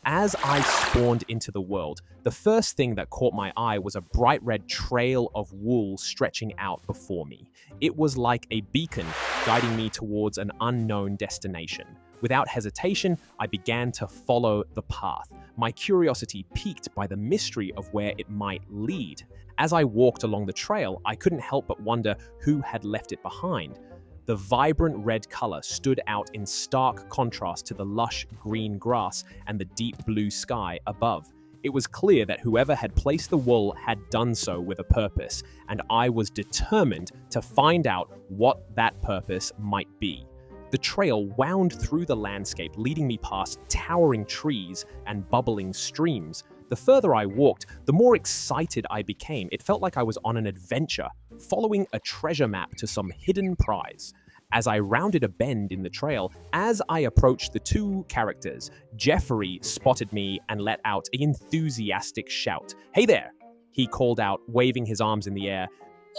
As I spawned into the world, the first thing that caught my eye was a bright red trail of wool stretching out before me. It was like a beacon guiding me towards an unknown destination. Without hesitation, I began to follow the path, my curiosity piqued by the mystery of where it might lead. As I walked along the trail, I couldn't help but wonder who had left it behind. The vibrant red color stood out in stark contrast to the lush green grass and the deep blue sky above. It was clear that whoever had placed the wool had done so with a purpose, and I was determined to find out what that purpose might be. The trail wound through the landscape, leading me past towering trees and bubbling streams. The further I walked, the more excited I became. It felt like I was on an adventure, following a treasure map to some hidden prize. As I rounded a bend in the trail, as I approached the two characters, Jeffrey spotted me and let out an enthusiastic shout. "Hey there!" he called out, waving his arms in the air.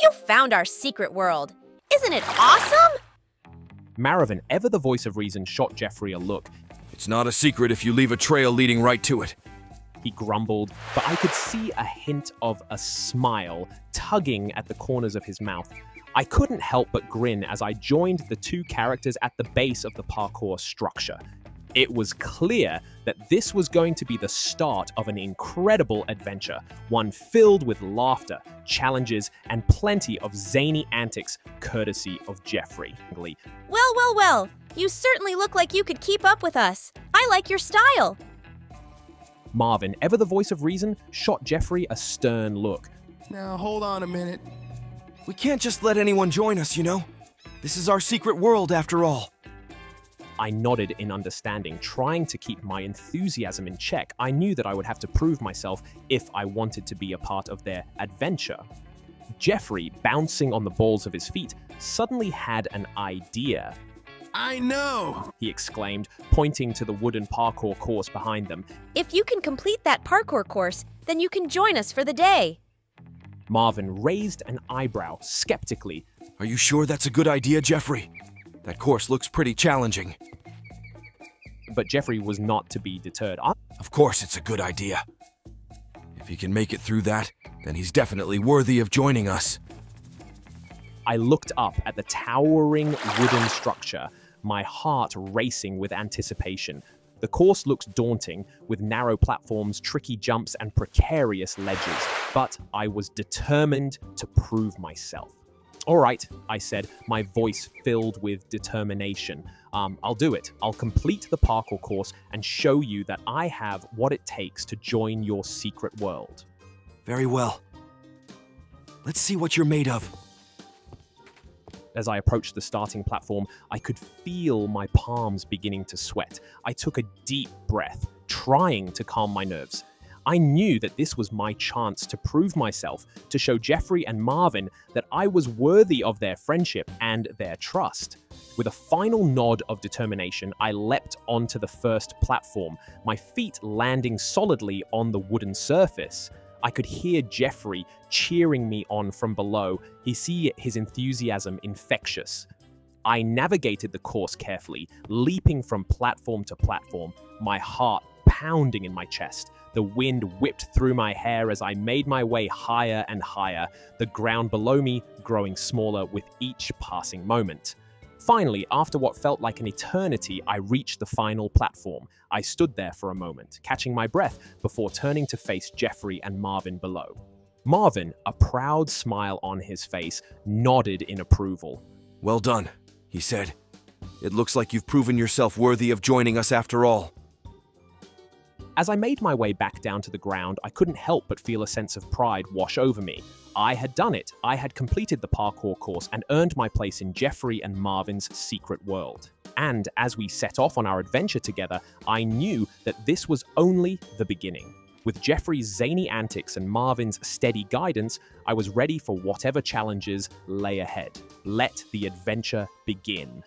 "You found our secret world! Isn't it awesome?" Maravin, ever the voice of reason, shot Jeffrey a look. "It's not a secret if you leave a trail leading right to it," he grumbled, but I could see a hint of a smile tugging at the corners of his mouth. I couldn't help but grin as I joined the two characters at the base of the parkour structure. It was clear that this was going to be the start of an incredible adventure, one filled with laughter, challenges, and plenty of zany antics courtesy of Jeffrey. Well, you certainly look like you could keep up with us. I like your style." Marvin, ever the voice of reason, shot Jeffrey a stern look. Now, hold on a minute. We can't just let anyone join us, you know? This is our secret world, after all. I nodded in understanding, trying to keep my enthusiasm in check. I knew that I would have to prove myself if I wanted to be a part of their adventure. Jeffrey, bouncing on the balls of his feet, suddenly had an idea. I know! He exclaimed, pointing to the wooden parkour course behind them. "If you can complete that parkour course, then you can join us for the day." Marvin raised an eyebrow skeptically. "Are you sure that's a good idea, Jeffrey? That course looks pretty challenging." But Jeffrey was not to be deterred. Of course it's a good idea. If he can make it through that, then he's definitely worthy of joining us. I looked up at the towering wooden structure, my heart racing with anticipation. The course looked daunting, with narrow platforms, tricky jumps, and precarious ledges, but I was determined to prove myself. "All right," I said, my voice filled with determination. I'll do it. I'll complete the parkour course and show you that I have what it takes to join your secret world." Very well. Let's see what you're made of. As I approached the starting platform, I could feel my palms beginning to sweat. I took a deep breath, trying to calm my nerves. I knew that this was my chance to prove myself, to show Jeffrey and Marvin that I was worthy of their friendship and their trust. With a final nod of determination, I leapt onto the first platform, my feet landing solidly on the wooden surface. I could hear Jeffrey cheering me on from below. He see his enthusiasm infectious. I navigated the course carefully, leaping from platform to platform, my heart pounding in my chest. The wind whipped through my hair as I made my way higher and higher, the ground below me growing smaller with each passing moment. Finally, after what felt like an eternity, I reached the final platform. I stood there for a moment, catching my breath before turning to face Jeffrey and Marvin below. Marvin, a proud smile on his face, nodded in approval. "Well done," he said. "It looks like you've proven yourself worthy of joining us after all." As I made my way back down to the ground, I couldn't help but feel a sense of pride wash over me. I had done it. I had completed the parkour course and earned my place in Jeffrey and Marvin's secret world. And as we set off on our adventure together, I knew that this was only the beginning. With Jeffrey's zany antics and Marvin's steady guidance, I was ready for whatever challenges lay ahead. Let the adventure begin.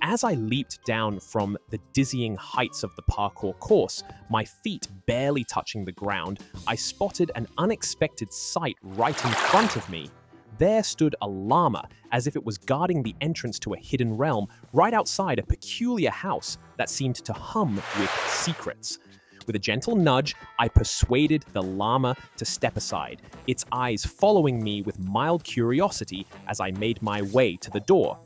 As I leaped down from the dizzying heights of the parkour course, my feet barely touching the ground, I spotted an unexpected sight right in front of me. There stood a llama, as if it was guarding the entrance to a hidden realm, right outside a peculiar house that seemed to hum with secrets. With a gentle nudge, I persuaded the llama to step aside, its eyes following me with mild curiosity as I made my way to the door.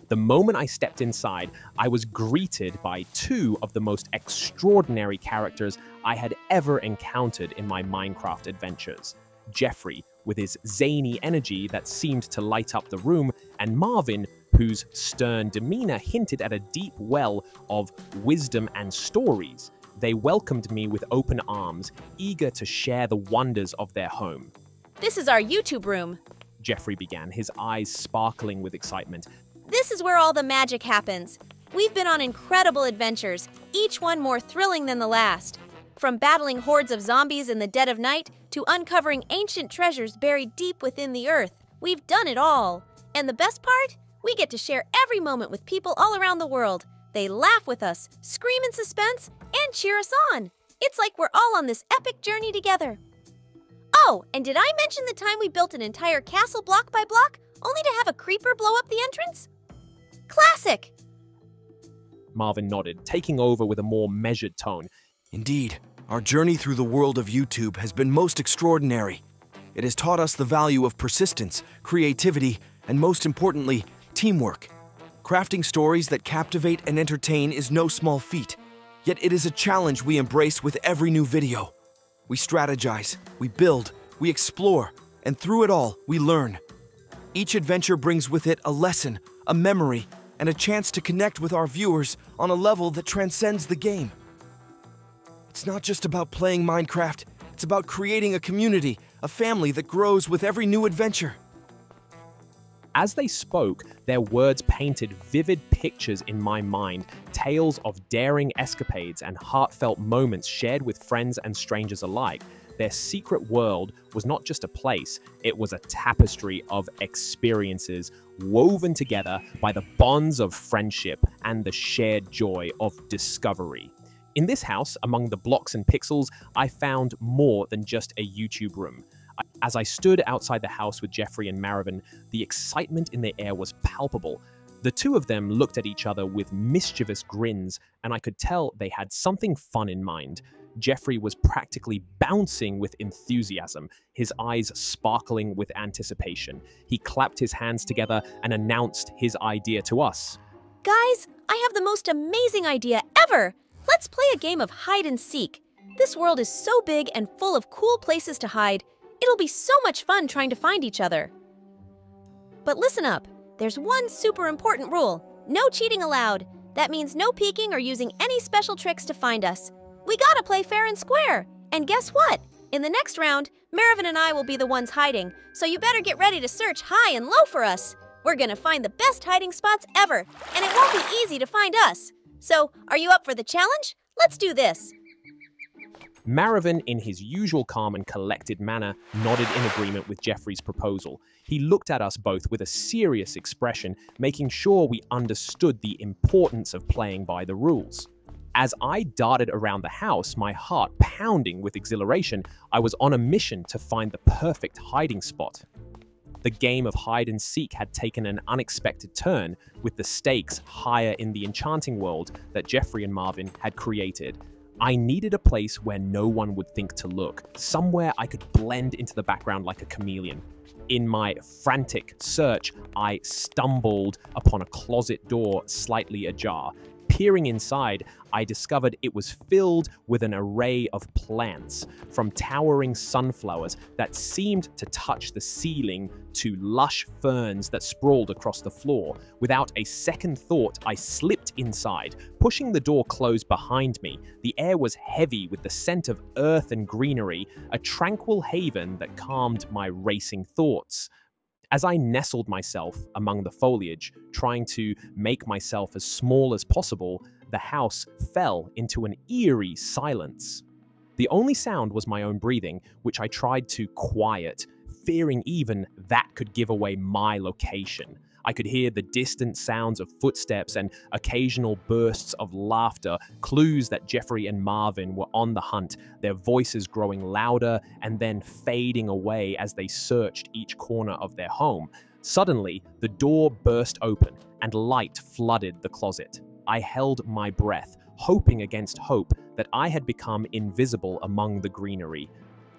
The moment I stepped inside, I was greeted by two of the most extraordinary characters I had ever encountered in my Minecraft adventures. Jeffrey, with his zany energy that seemed to light up the room, and Marvin, whose stern demeanor hinted at a deep well of wisdom and stories. They welcomed me with open arms, eager to share the wonders of their home. This is our YouTube room. Jeffrey began, his eyes sparkling with excitement. This is where all the magic happens. We've been on incredible adventures, each one more thrilling than the last. From battling hordes of zombies in the dead of night to uncovering ancient treasures buried deep within the earth, we've done it all. And the best part? We get to share every moment with people all around the world. They laugh with us, scream in suspense, and cheer us on. It's like we're all on this epic journey together. Oh, and did I mention the time we built an entire castle block by block, only to have a creeper blow up the entrance? Classic! Marvin nodded, taking over with a more measured tone. Indeed, our journey through the world of YouTube has been most extraordinary. It has taught us the value of persistence, creativity, and most importantly, teamwork. Crafting stories that captivate and entertain is no small feat, yet it is a challenge we embrace with every new video. We strategize, we build, we explore, and through it all, we learn. Each adventure brings with it a lesson, a memory, and a chance to connect with our viewers on a level that transcends the game. It's not just about playing Minecraft, it's about creating a community, a family that grows with every new adventure. As they spoke, their words painted vivid pictures in my mind, tales of daring escapades and heartfelt moments shared with friends and strangers alike. Their secret world was not just a place, it was a tapestry of experiences woven together by the bonds of friendship and the shared joy of discovery. In this house, among the blocks and pixels, I found more than just a YouTube room. As I stood outside the house with Jeffrey and Marvin, the excitement in the air was palpable. The two of them looked at each other with mischievous grins, and I could tell they had something fun in mind. Jeffrey was practically bouncing with enthusiasm, his eyes sparkling with anticipation. He clapped his hands together and announced his idea to us. Guys, I have the most amazing idea ever! Let's play a game of hide and seek. This world is so big and full of cool places to hide. It'll be so much fun trying to find each other. But listen up, there's one super important rule. No cheating allowed. That means no peeking or using any special tricks to find us. We gotta play fair and square. And guess what? In the next round, Marvin and I will be the ones hiding, so you better get ready to search high and low for us. We're gonna find the best hiding spots ever, and it won't be easy to find us. So, are you up for the challenge? Let's do this. Marvin, in his usual calm and collected manner, nodded in agreement with Jeffrey's proposal. He looked at us both with a serious expression, making sure we understood the importance of playing by the rules. As I darted around the house, my heart pounding with exhilaration, I was on a mission to find the perfect hiding spot. The game of hide and seek had taken an unexpected turn, with the stakes higher in the enchanting world that Jeffrey and Marvin had created. I needed a place where no one would think to look, somewhere I could blend into the background like a chameleon. In my frantic search, I stumbled upon a closet door slightly ajar. Peering inside, I discovered it was filled with an array of plants, from towering sunflowers that seemed to touch the ceiling to lush ferns that sprawled across the floor. Without a second thought, I slipped inside, pushing the door closed behind me. The air was heavy with the scent of earth and greenery, a tranquil haven that calmed my racing thoughts. As I nestled myself among the foliage, trying to make myself as small as possible, the house fell into an eerie silence. The only sound was my own breathing, which I tried to quiet, fearing even that could give away my location. I could hear the distant sounds of footsteps and occasional bursts of laughter, clues that Jeffrey and Marvin were on the hunt, their voices growing louder and then fading away as they searched each corner of their home. Suddenly, the door burst open and light flooded the closet. I held my breath, hoping against hope that I had become invisible among the greenery.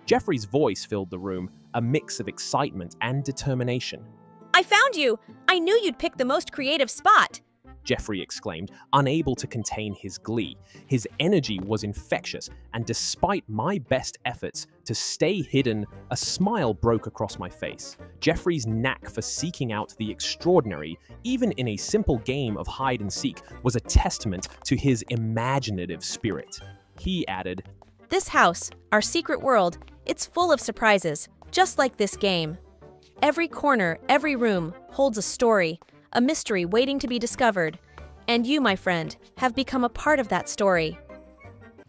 Jeffrey's voice filled the room, a mix of excitement and determination. I found you! I knew you'd pick the most creative spot! Jeffrey exclaimed, unable to contain his glee. His energy was infectious, and despite my best efforts to stay hidden, a smile broke across my face. Jeffrey's knack for seeking out the extraordinary, even in a simple game of hide and seek, was a testament to his imaginative spirit. He added, This house, our secret world, it's full of surprises, just like this game. Every corner, every room holds a story, a mystery waiting to be discovered. And you, my friend, have become a part of that story.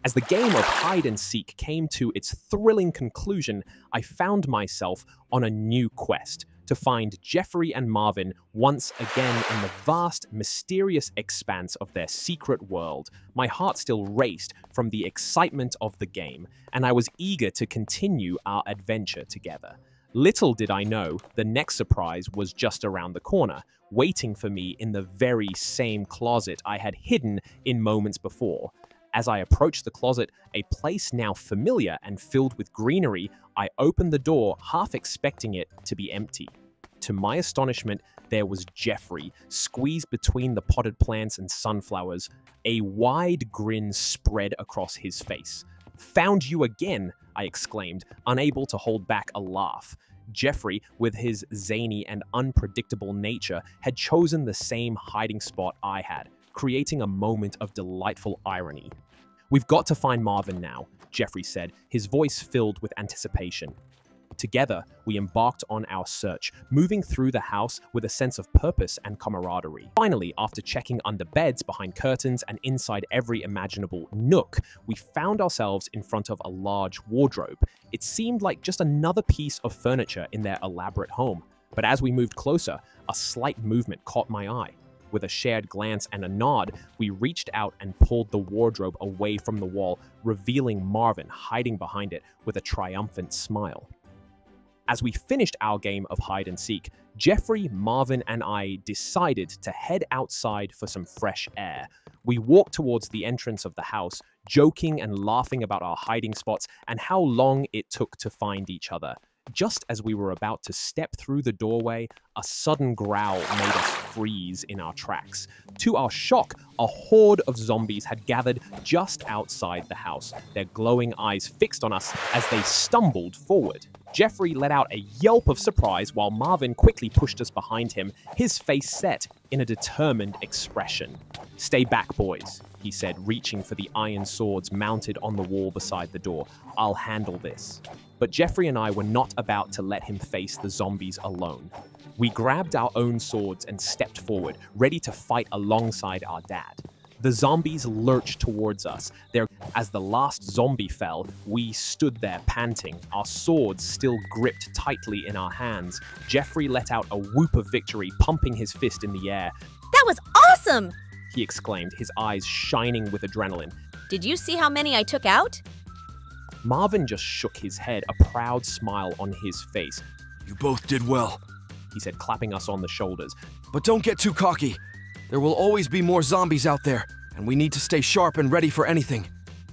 As the game of hide and seek came to its thrilling conclusion, I found myself on a new quest to find Jeffrey and Marvin once again in the vast, mysterious expanse of their secret world. My heart still raced from the excitement of the game, and I was eager to continue our adventure together. Little did I know, the next surprise was just around the corner, waiting for me in the very same closet I had hidden in moments before. As I approached the closet, a place now familiar and filled with greenery, I opened the door, half expecting it to be empty. To my astonishment, there was Jeffrey, squeezed between the potted plants and sunflowers. A wide grin spread across his face. "Found you again!" I exclaimed, unable to hold back a laugh. Jeffrey, with his zany and unpredictable nature, had chosen the same hiding spot I had, creating a moment of delightful irony. "We've got to find Marvin now," Jeffrey said, his voice filled with anticipation. Together, we embarked on our search, moving through the house with a sense of purpose and camaraderie. Finally, after checking under beds, behind curtains, and inside every imaginable nook, we found ourselves in front of a large wardrobe. It seemed like just another piece of furniture in their elaborate home. But as we moved closer, a slight movement caught my eye. With a shared glance and a nod, we reached out and pulled the wardrobe away from the wall, revealing Marvin hiding behind it with a triumphant smile. As we finished our game of hide and seek, Jeffrey, Marvin, and I decided to head outside for some fresh air. We walked towards the entrance of the house, joking and laughing about our hiding spots and how long it took to find each other. Just as we were about to step through the doorway, a sudden growl made us freeze in our tracks. To our shock, a horde of zombies had gathered just outside the house, their glowing eyes fixed on us as they stumbled forward. Jeffrey let out a yelp of surprise while Marvin quickly pushed us behind him, his face set in a determined expression. "Stay back, boys," he said, reaching for the iron swords mounted on the wall beside the door. "I'll handle this." But Jeffrey and I were not about to let him face the zombies alone. We grabbed our own swords and stepped forward, ready to fight alongside our dad. The zombies lurched towards us. As the last zombie fell, we stood there panting, our swords still gripped tightly in our hands. Jeffrey let out a whoop of victory, pumping his fist in the air. That was awesome! He exclaimed, his eyes shining with adrenaline. Did you see how many I took out? Marvin just shook his head, a proud smile on his face. You both did well, he said, clapping us on the shoulders. but don't get too cocky. There will always be more zombies out there, and we need to stay sharp and ready for anything.